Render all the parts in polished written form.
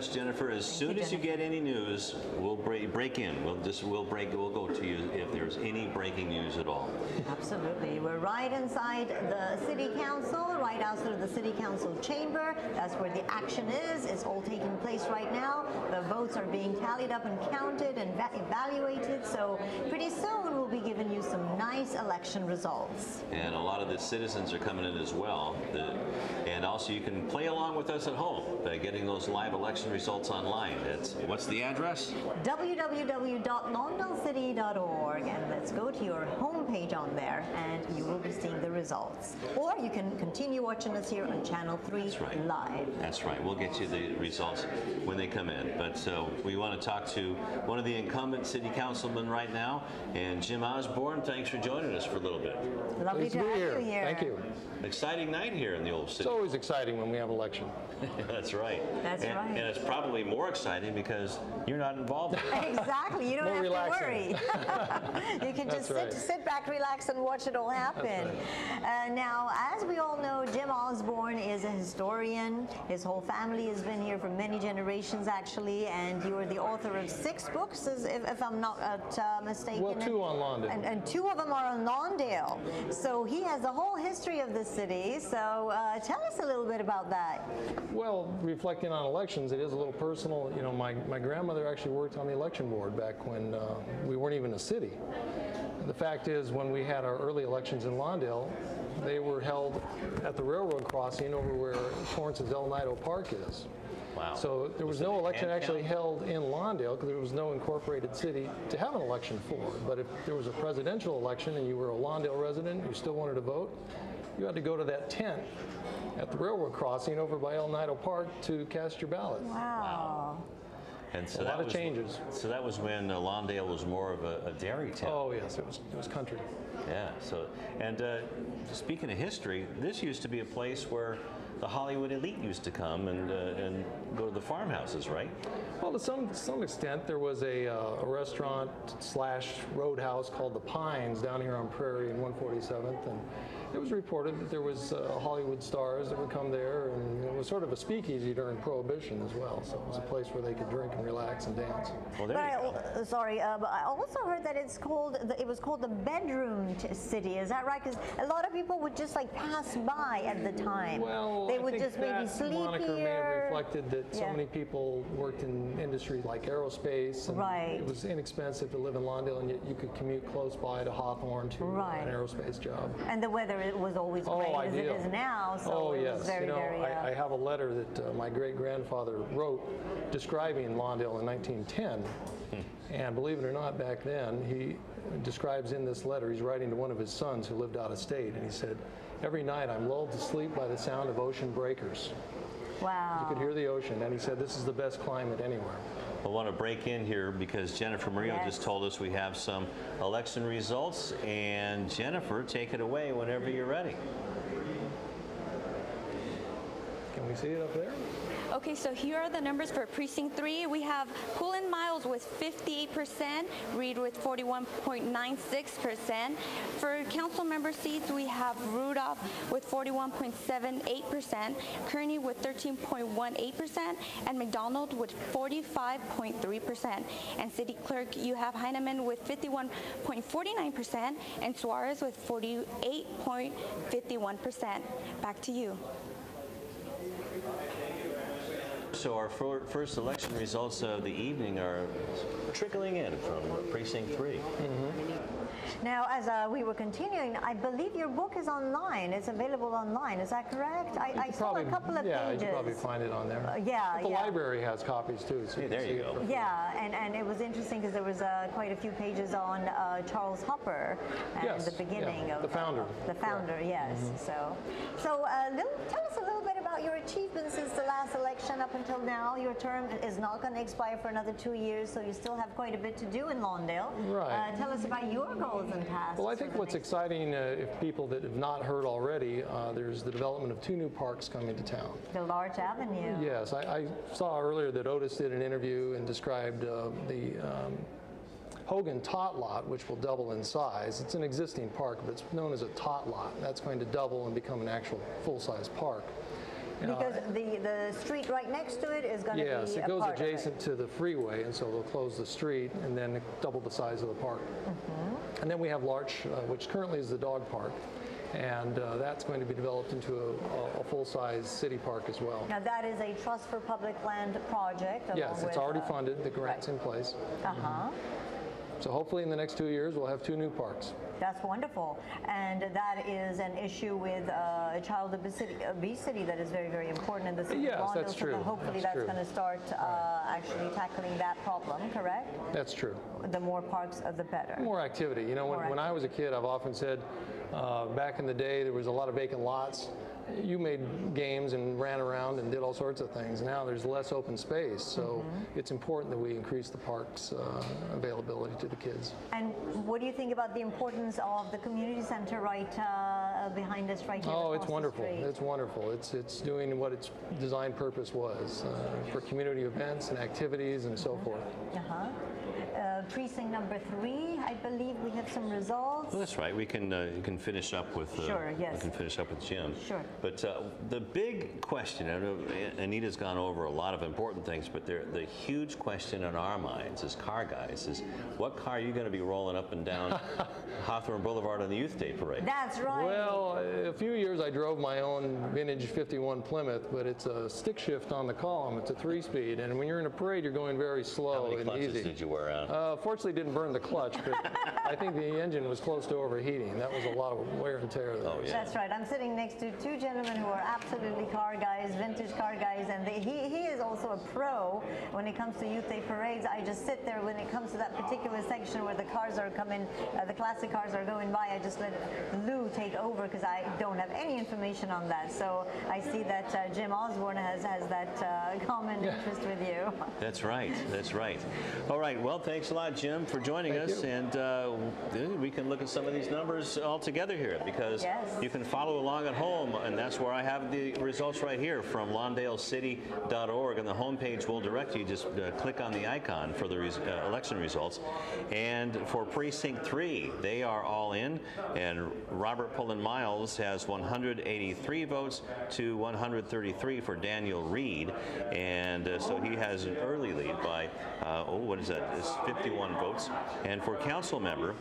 Jennifer, as soon as you get any news, we'll break in. We'll go to you if there's any breaking news at all. Absolutely. We're right inside the City Council, right outside of the City Council chamber. That's where the action is. It's all taking place right now. The votes are being tallied up and counted and evaluated. So pretty soon we'll be giving you some nice election results. And a lot of the citizens are coming in as well. And also you can play along with us at home by getting those live election results online. What's the address? www.lawndallecity.org, and let's go to your homepage on there and you will be seeing the results. Or you can continue watching us here on Channel 3 live. That's right. We'll get you the results when they come in. But we want to talk to one of the incumbent city councilmen right now, and Jim Osbourne, thanks for joining us for a little bit. Lovely to have you here. Thank you. Exciting night here in the old city. It's always exciting when we have election. That's right. That's right. And it's probably more exciting because you're not involved in it. Exactly. You don't have to worry. You can just sit back, relax, and watch it all happen. Now, as we all know, Jim Osbourne is a historian. His whole family has been here for many generations, actually, and you are the author of 6 books, if I'm not mistaken. Well, 2 on Lawndale. And 2 of them are on Lawndale. So he has the whole history of the city. So tell us a little bit about that. Well, reflecting on elections, it is a little personal. You know, my grandmother actually worked on the election board back when we weren't even a city. The fact is, when we had our early elections in Lawndale, they were held at the railroad crossing over where Torrance's El Nido Park is. Wow. So there was no election actually held in Lawndale because there was no incorporated city to have an election for. But if there was a presidential election and you were a Lawndale resident, you still wanted to vote, you had to go to that tent at the railroad crossing over by El Nido Park to cast your ballot. Wow. And so a lot of changes. So that was when Lawndale was more of a dairy town. Oh yes, it was country. Yeah. So, and speaking of history, this used to be a place where the Hollywood elite used to come and go to the farmhouses, right? Well, to some extent, there was a restaurant / roadhouse called the Pines down here on Prairie and 147th, and it was reported that there was Hollywood stars that would come there, and it was sort of a speakeasy during Prohibition as well. So it was a place where they could drink and relax and dance. Well, there you go. Sorry, but I also heard that it was called the bedroom city. Is that right? Because a lot of people would just like pass by at the time. Well, they would just maybe sleep moniker may have here. reflected that so many people worked in industries like aerospace, and it was inexpensive to live in Lawndale, and yet you could commute close by to Hawthorne to an aerospace job. And the weather was always great as it is now, so it was very, very... I have a letter that my great-grandfather wrote describing Lawndale in 1910, and believe it or not, back then, he describes in this letter, he's writing to one of his sons who lived out of state, and he said, "Every night I'm lulled to sleep by the sound of ocean breakers." Wow. You could hear the ocean, and he said this is the best climate anywhere. I want to break in here because Jennifer Murillo just told us we have some election results, and Jennifer, take it away whenever you're ready. Can we see it up there? Okay, so here are the numbers for Precinct 3. We have Poulin Miles with 58%, Reed with 41.96%. For council member seats, we have Rudolph with 41.78%, Kearney with 13.18%, and McDonald with 45.3%. And city clerk, you have Heineman with 51.49%, and Suarez with 48.51%. Back to you. So our first election results of the evening are trickling in from Precinct 3. Now, as we were continuing, I believe your book is online. It's available online. Is that correct? I saw a couple of pages. Yeah, you can probably find it on there. The library has copies too. So there you go. Yeah, and it was interesting because there was quite a few pages on Charles Hopper and the beginning of the founder. The founder, yes. So tell us a little bit about your achievements since the last election up until now. Your term is not going to expire for another 2 years, so you still have quite a bit to do in Lawndale. Right. Tell us about your goals and tasks. Well, I think what's exciting, if people that have not heard already, there's the development of 2 new parks coming to town. The Larch Avenue. Yes, I saw earlier that Otis did an interview and described the Hogan Tot Lot, which will double in size. It's an existing park, but it's known as a tot lot. That's going to double and become an actual full-size park. Because the street right next to it is going to be Yes, it goes adjacent to the freeway, and so they'll close the street and then double the size of the park. And then we have Larch, which currently is the dog park, and that's going to be developed into a full-size city park as well. Now that is a Trust for Public Land project. Yes, it's already funded. The grant's in place. So hopefully in the next 2 years we'll have 2 new parks. That's wonderful. And that is an issue with child obesity that is very, very important in the city of Lawndale. Yes, that's true. So hopefully that's going to start actually tackling that problem, correct? That's true. The more parks, the better. More activity. You know, when I was a kid, I've often said back in the day there was a lot of vacant lots. You made games and ran around and did all sorts of things. Now there's less open space, so it's important that we increase the park's availability to the kids. And what do you think about the importance of the community center right behind us right here? Oh, it's wonderful. It's wonderful. It's doing what its design purpose was for community events and activities and so forth. Precinct number 3, I believe we have some results. Well, that's right. We can you can finish up with sure, yes. We can finish up with Jim. Sure. But the big question, I know Anita's gone over a lot of important things, but the huge question in our minds as car guys is, what car are you going to be rolling up and down Hawthorne Boulevard on the Youth Day Parade? That's right. Well, a few years I drove my own vintage 51 Plymouth, but it's a stick shift on the column. It's a 3-speed, and when you're in a parade, you're going very slow and easy. How many clutches did you wear out? Fortunately, didn't burn the clutch, but I think the engine was close to overheating. That was a lot of wear and tear there. Oh, yeah. That's right. I'm sitting next to 2 gentlemen who are absolutely car guys, vintage car guys, and he is also a pro when it comes to Youth Day parades. I just sit there when it comes to that particular section where the cars are coming, the classic cars are going by. I just let Lou take over because I don't have any information on that. So I see that Jim Osbourne has that common interest with you. That's right. That's right. All right. Well, thanks a lot, Jim, for joining us, and we can look at some of these numbers all together here because you can follow along at home, and that's where I have the results right here from LawndaleCity.org, and the homepage will direct you. Just click on the icon for the election results. And for Precinct 3, they are all in, and Robert Pullen Miles has 183 votes to 133 for Daniel Reed, and so he has an early lead by, what is that? It's 51 votes. And for council member,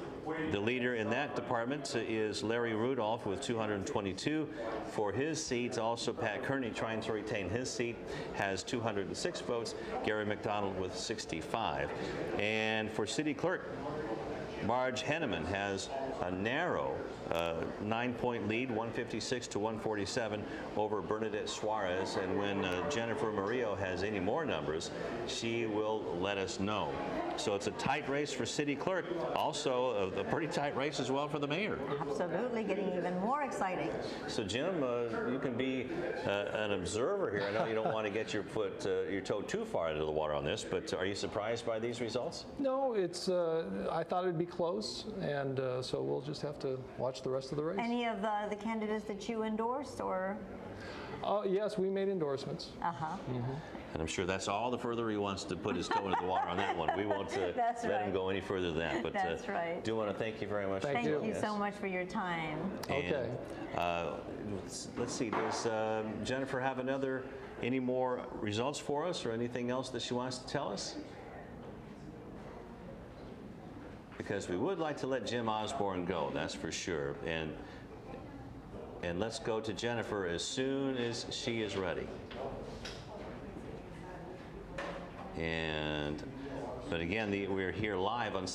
the leader in that department is Larry Rudolph with 222 for his seat. Also, Pat Kearney, trying to retain his seat, has 206 votes. Gary McDonald with 65. And for city clerk, Marge Henneman has a narrow 9-point lead, 156 to 147 over Bernadette Suarez. And when Jennifer Murillo has any more numbers, she will let us know. So it's a tight race for city clerk. Also, a pretty tight race as well for the mayor. Absolutely, getting even more exciting. So Jim, you can be an observer here. I know you don't want to get your toe too far into the water on this, but are you surprised by these results? No, it's. I thought it'd be close, and so we'll just have to watch the rest of the race. Any of the candidates that you endorsed, or? Yes, we made endorsements. And I'm sure that's all the further he wants to put his toe into the water on that one. We won't let him go any further than that. But that's right. Do want to thank you very much. Thank you so much for your time. Okay. And, let's see. Does Jennifer have any more results for us, or anything else that she wants to tell us? Because we would like to let Jim Osbourne go, that's for sure. And let's go to Jennifer as soon as she is ready. But again, we're here live on